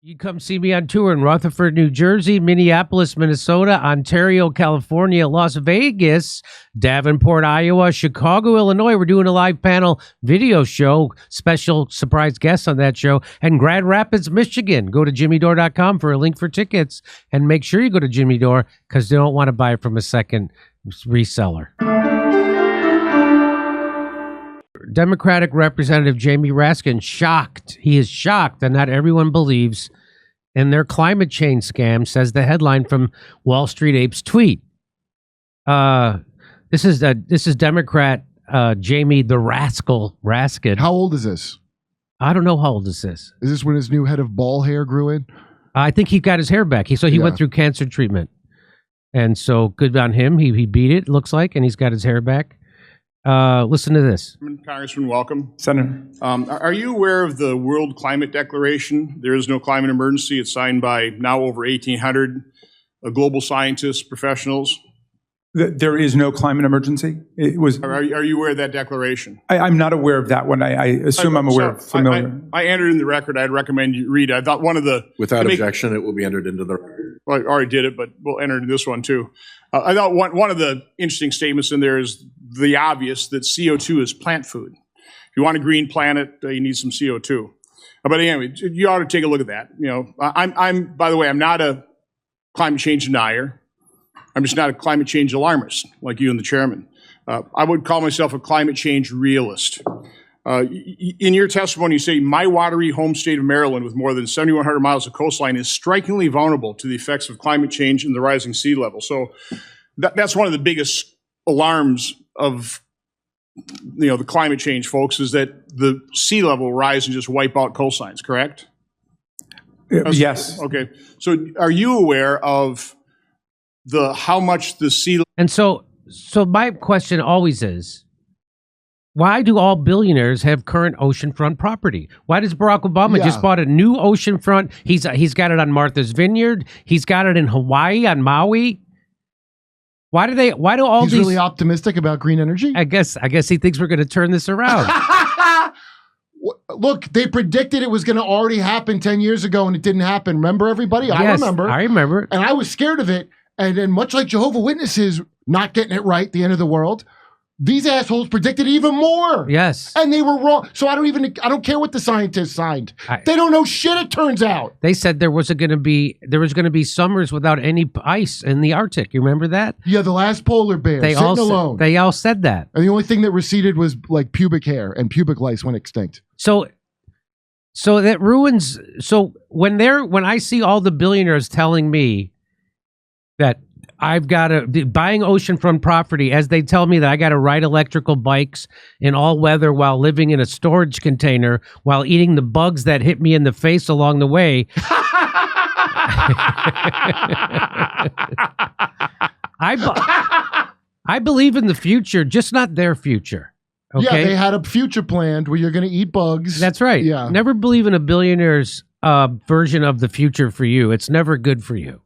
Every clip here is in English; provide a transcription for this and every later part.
You come see me on tour in Rutherford, New Jersey, Minneapolis, Minnesota, Ontario, California, Las Vegas, Davenport, Iowa, Chicago, Illinois. We're doing a live panel video show, special surprise guests on that show, and Grand Rapids, Michigan. Go to jimmydore.com for a link for tickets, and make sure you go to Jimmy Dore because they don't want to buy it from a second reseller. Democratic Representative Jamie Raskin shocked. He is shocked that not everyone believes in their climate change scam, says the headline from Wall Street Ape's tweet. This is Democrat Jamie the Rascal Raskin. How old is this? I don't know how old this is. Is this when his new head of ball hair grew in? I think he got his hair back. He went through cancer treatment, and so good on him. He beat it, looks like, and he's got his hair back. Listen to this. Congressman, welcome. Senator. Are you aware of the World Climate Declaration? There is no climate emergency. It's signed by now over 1,800 global scientists, professionals. There is no climate emergency. It was. Are you aware of that declaration? I'm not aware of that one. I assume I'm aware. Familiar. I entered in the record. I'd recommend you read it. I thought one of the without objection, it will be entered into the record. Well, I already did it, but we'll enter into this one too. I thought one of the interesting statements in there is the obvious that CO2 is plant food. If you want a green planet, you need some CO2. But anyway, you ought to take a look at that. You know, I'm by the way, I'm not a climate change denier. I'm just not a climate change alarmist like you and the chairman. I would call myself a climate change realist. In your testimony, you say, my watery home state of Maryland with more than 7,100 miles of coastline is strikingly vulnerable to the effects of climate change and the rising sea level. So that's one of the biggest alarms of the climate change, folks, is that the sea level will rise and just wipe out coastlines, correct? Yes. Okay. So are you aware of how much the sea level... And so my question always is, why do all billionaires have current oceanfront property? Why does Barack Obama just bought a new oceanfront? He's got it on Martha's Vineyard. He's got it in Hawaii on Maui. Why do all He's these... really optimistic about green energy? I guess he thinks we're going to turn this around. Look, they predicted it was going to already happen 10 years ago and it didn't happen. Remember, everybody? Yes, I remember. And I was scared of it. And then much like Jehovah's Witnesses not getting it right, the end of the world, these assholes predicted even more. Yes. And they were wrong. So I don't care what the scientists signed. They don't know shit, it turns out. They said there was going to be summers without any ice in the Arctic. You remember that? Yeah, the last polar bear sitting alone. They all said that. And the only thing that receded was like pubic hair, and pubic lice went extinct. So that ruins. So when I see all the billionaires telling me that I've got to buying oceanfront property, as they tell me that I got to ride electrical bikes in all weather while living in a storage container while eating the bugs that hit me in the face along the way. I believe in the future, just not their future. Okay? Yeah, they had a future planned where you're going to eat bugs. That's right. Yeah. Never believe in a billionaire's version of the future for you. It's never good for you.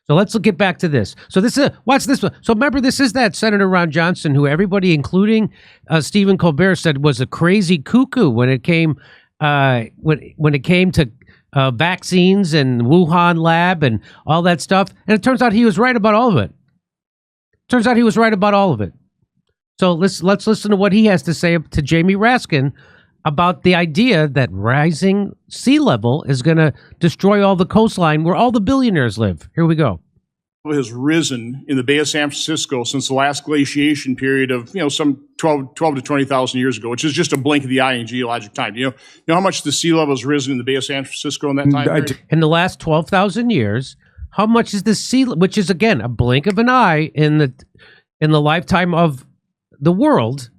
So let's get back to this. So watch this one. So remember, this is that Senator Ron Johnson who everybody, including Stephen Colbert, said was a crazy cuckoo when it came when it came to vaccines and Wuhan lab and all that stuff. And it turns out he was right about all of it. So let's listen to what he has to say to Jamie Raskin about the idea that rising sea level is going to destroy all the coastline where all the billionaires live. Here we go. Has risen in the Bay of San Francisco since the last glaciation period of some 12 to 20,000 years ago, which is just a blink of the eye in geologic time. You know how much the sea level has risen in the Bay of San Francisco in that time period? In the last 12,000 years, how much is the sea, which is again a blink of an eye in the lifetime of the world?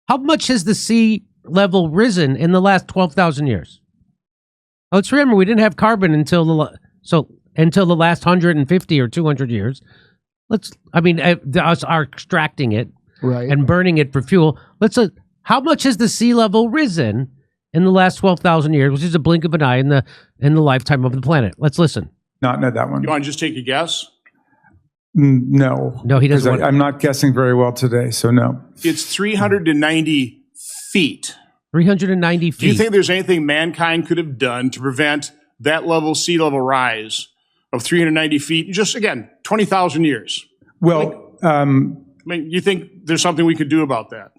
How much has the sea level risen in the last 12,000 years? Let's remember, we didn't have carbon until the last 150 or 200 years. Us are extracting it and burning it for fuel. How much has the sea level risen in the last 12,000 years, which is a blink of an eye in the lifetime of the planet? Let's listen. Not that one. You want to just take a guess? No, he doesn't. I'm not guessing very well today, so no. It's 390 feet. 390 feet. Do you think there's anything mankind could have done to prevent that level sea level rise of 390 feet in just, again, 20,000 years? Well, I mean, you think there's something we could do about that?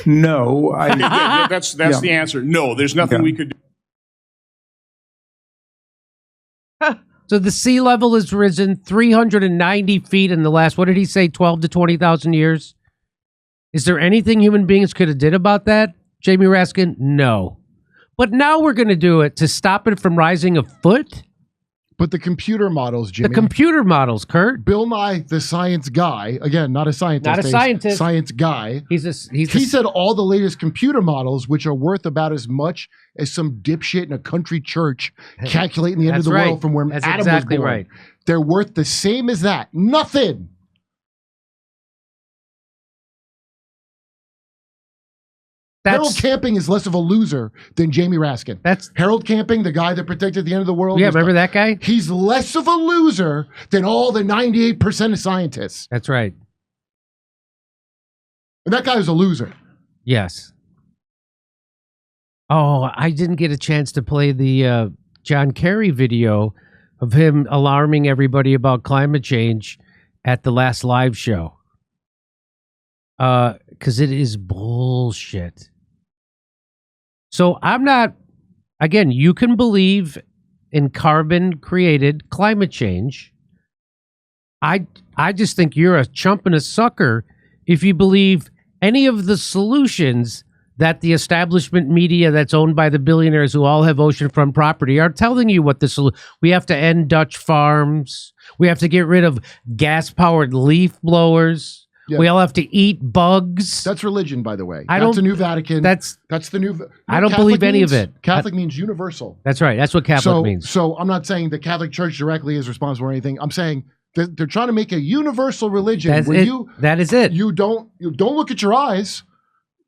no. That's the answer. No, there's nothing we could do. So the sea level has risen 390 feet in the last, what did he say, 12 to 20,000 years? Is there anything human beings could have did about that, Jamie Raskin? No. But now we're going to do it to stop it from rising a foot? But the computer models, Jimmy. The computer models, Kurt. Bill Nye, the science guy, again, not a scientist. Not a scientist. Science guy. He said all the latest computer models, which are worth about as much as some dipshit in a country church calculating the end of the world from where Adam was born. Right. They're worth the same as that. Nothing. Harold Camping is less of a loser than Jamie Raskin. That's Harold Camping, the guy that predicted the end of the world. Yeah, remember that guy? He's less of a loser than all the 98% of scientists. That's right. And that guy was a loser. Yes. Oh, I didn't get a chance to play the John Kerry video of him alarming everybody about climate change at the last live show. Because it is bullshit. So I'm not, again, you can believe in carbon-created climate change. I just think you're a chump and a sucker if you believe any of the solutions that the establishment media that's owned by the billionaires who all have oceanfront property are telling you what the solution. We have to end Dutch farms. We have to get rid of gas-powered leaf blowers. Yeah. We all have to eat bugs. That's religion, by the way. That's the new Vatican. That's the new. I don't believe any of it. Catholic means universal. That's right. That's what Catholic means. So I'm not saying the Catholic Church directly is responsible for anything. I'm saying that they're trying to make a universal religion. That is it. You don't look at your eyes.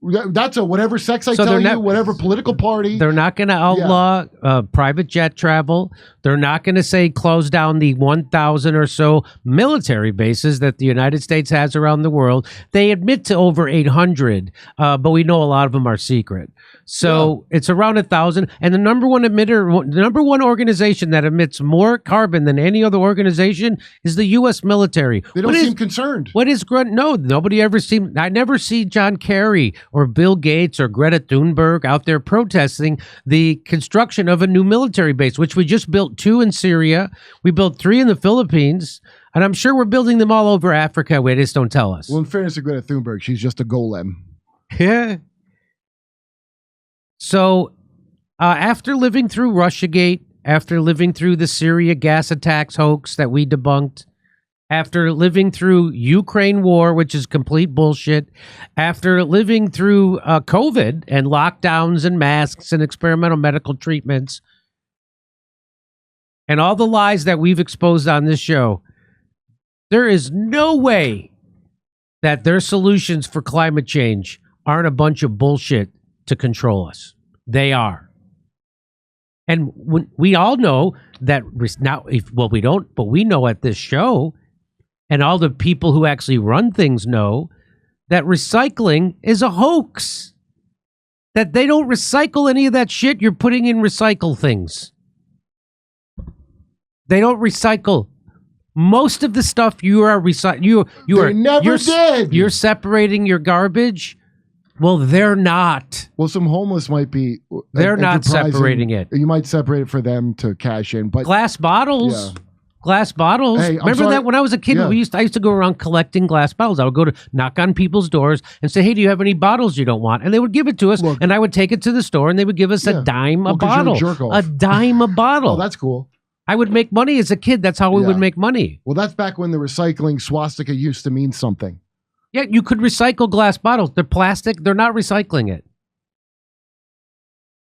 That's a whatever sex I tell you, whatever political party. They're not going to outlaw private jet travel. They're not going to say close down the 1,000 or so military bases that the United States has around the world. They admit to over 800, but we know a lot of them are secret. So it's around 1,000. And the number one organization that emits more carbon than any other organization is the U.S. military. They don't seem concerned. What is No, nobody ever seen. I never see John Kerry or Bill Gates or Greta Thunberg out there protesting the construction of a new military base, which we just built 2 in Syria. We built 3 in the Philippines. And I'm sure we're building them all over Africa. We just don't tell us. Well, in fairness to Greta Thunberg, she's just a golem. Yeah. So after living through Russiagate, after living through the Syria gas attacks hoax that we debunked, after living through Ukraine war, which is complete bullshit, after living through COVID and lockdowns and masks and experimental medical treatments, and all the lies that we've exposed on this show, there is no way that their solutions for climate change aren't a bunch of bullshit to control us. They are. And we all know that now, we don't, but we know at this show, and all the people who actually run things know, that recycling is a hoax. That they don't recycle any of that shit you're putting in recycle things. They don't recycle. Most of the stuff you are recycling. You're separating your garbage. Well, they're not. Well, some homeless might be. They're not separating it. You might separate it for them to cash in, but glass bottles. Yeah. Glass bottles. Hey, remember that when I was a kid, I used to go around collecting glass bottles. I would go to knock on people's doors and say, "Hey, do you have any bottles you don't want?" And they would give it to us, and I would take it to the store, and they would give us a dime a bottle. A dime a bottle. Oh, that's cool. I would make money as a kid. That's how we would make money. Well, that's back when the recycling swastika used to mean something. Yeah, you could recycle glass bottles. They're plastic. They're not recycling it.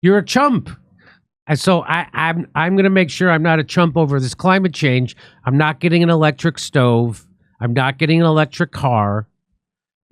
You're a chump. And so I'm going to make sure I'm not a chump over this climate change. I'm not getting an electric stove. I'm not getting an electric car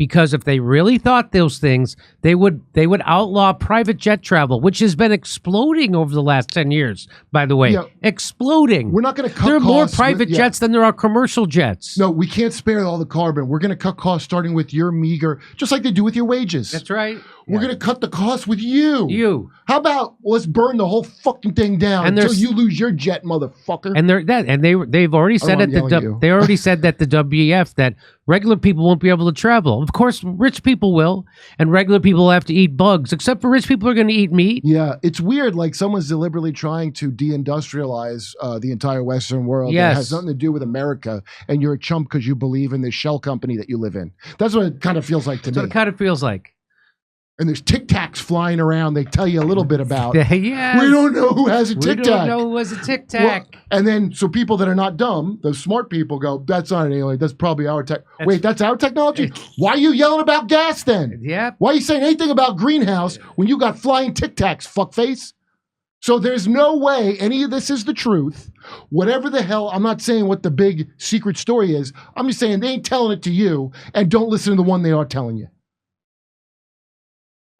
Because if they really thought those things, they would outlaw private jet travel, which has been exploding over the last 10 years, by the way. Yeah. Exploding. We're not going to cut There are more costs private jets than there are commercial jets. No, we can't spare all the carbon. We're going to cut costs starting with your meager, just like they do with your wages. That's right. We're going to cut the costs with you. You. How about let's burn the whole fucking thing down And until you lose your jet, motherfucker. And they've already said I'm yelling at you. they already said that the WEF that regular people won't be able to travel. Of course, rich people will, and regular people have to eat bugs. Except for rich people are going to eat meat. Yeah, it's weird. Like someone's deliberately trying to deindustrialize the entire Western world. Yes. That has nothing to do with America, and you're a chump because you believe in the shell company that you live in. That's what it kind of feels like to me. That's what it kind of feels like. And there's Tic Tacs flying around. They tell you a little bit about. Yes. We don't know who has a Tic Tac. We don't know who has a Tic Tac. Well, and then, so people that are not dumb, those smart people go, that's not an alien. That's probably our tech. Wait, that's our technology? Why are you yelling about gas then? Yeah. Why are you saying anything about greenhouse when you got flying Tic Tacs, fuckface? So there's no way any of this is the truth. Whatever the hell, I'm not saying what the big secret story is. I'm just saying they ain't telling it to you, and don't listen to the one they are telling you.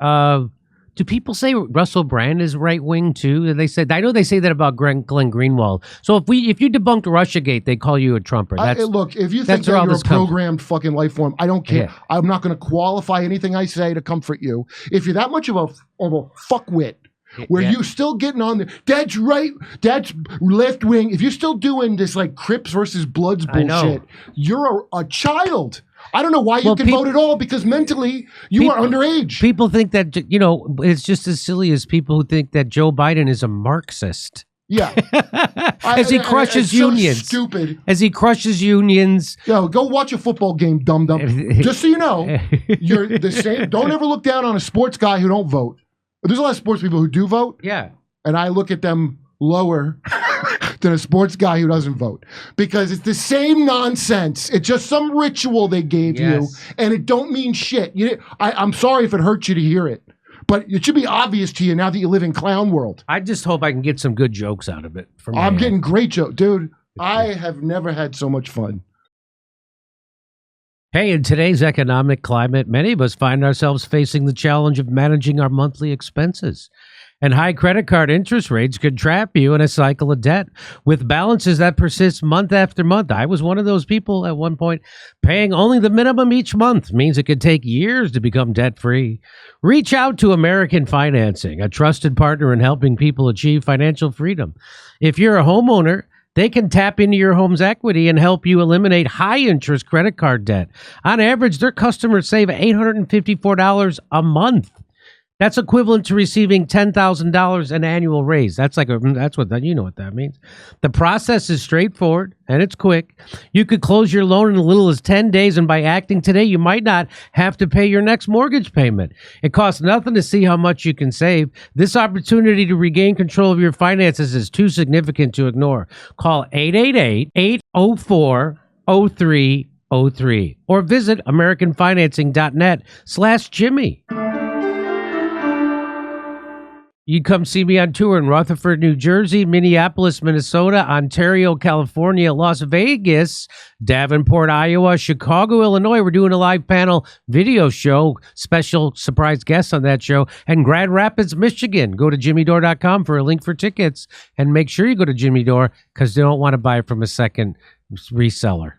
Do people say Russell Brand is right wing too? I know they say that about Glenn Greenwald. So if you debunked Russiagate, they call you a Trumper. Look, if you think that you're a programmed fucking life form, I don't care. Yeah. I'm not going to qualify anything I say to comfort you. If you're that much of a fuckwit, where you still getting on there, that's right, that's left wing. If you're still doing this like Crips versus Bloods bullshit, you're a child. I don't know why you can vote at all, because mentally you are underage. People think that, it's just as silly as people who think that Joe Biden is a Marxist. Yeah. As he crushes unions. So stupid. As he crushes unions. Yo, go watch a football game, dum-dum. Just so you know, you're the same. Don't ever look down on a sports guy who don't vote. There's a lot of sports people who do vote. Yeah. And I look at them lower than a sports guy who doesn't vote, because it's the same nonsense. It's just some ritual they gave you, and it don't mean shit. I'm sorry if it hurts you to hear it, but it should be obvious to you now that you live in clown world. I just hope I can get some good jokes out of it. I'm getting great jokes, dude. I have never had so much fun. Hey, in today's economic climate, many of us find ourselves facing the challenge of managing our monthly expenses. And high credit card interest rates could trap you in a cycle of debt with balances that persist month after month. I was one of those people at one point. Paying only the minimum each month means it could take years to become debt-free. Reach out to American Financing, a trusted partner in helping people achieve financial freedom. If you're a homeowner, they can tap into your home's equity and help you eliminate high-interest credit card debt. On average, their customers save $854 a month. That's equivalent to receiving $10,000 an annual raise. That's what that means. The process is straightforward and it's quick. You could close your loan in as little as 10 days, and by acting today, you might not have to pay your next mortgage payment. It costs nothing to see how much you can save. This opportunity to regain control of your finances is too significant to ignore. Call 888-804-0303 or visit AmericanFinancing.net/Jimmy. You come see me on tour in Rutherford, New Jersey, Minneapolis, Minnesota, Ontario, California, Las Vegas, Davenport, Iowa, Chicago, Illinois. We're doing a live panel video show, special surprise guests on that show, and Grand Rapids, Michigan. Go to jimmydore.com for a link for tickets, and make sure you go to Jimmy Dore because they don't want to buy from a second reseller.